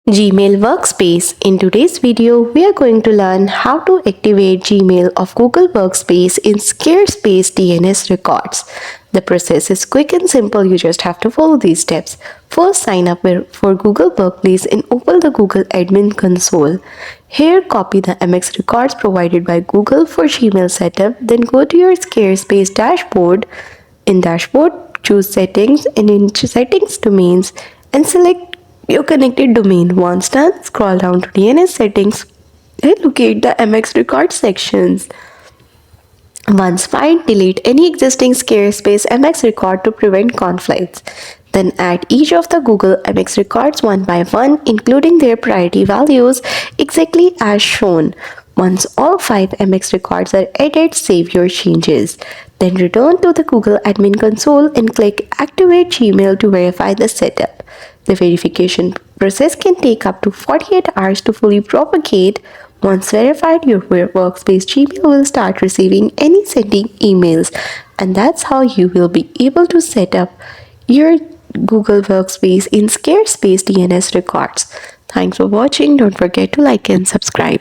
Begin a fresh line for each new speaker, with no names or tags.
Gmail Workspace. In today's video, we are going to learn how to activate Gmail of Google Workspace in Squarespace DNS records. The process is quick and simple. You just have to follow these steps. First, sign up for Google Workspace and open the Google Admin Console. Here, copy the MX records provided by Google for Gmail setup. Then go to your Squarespace dashboard. In dashboard, choose settings and in settings domains and select your connected domain. Once done, scroll down to DNS settings and locate the MX record sections. Once found, delete any existing Squarespace MX record to prevent conflicts. Then add each of the Google MX records one by one, including their priority values, exactly as shown. Once all 5 MX records are added, save your changes. Then return to the Google Admin Console and click Activate Gmail to verify the setup. The verification process can take up to 48 hours to fully propagate. Once verified, your Workspace Gmail will start receiving any sending emails, and that's how you will be able to set up your Google Workspace in Squarespace DNS records. Thanks for watching. Don't forget to like and subscribe.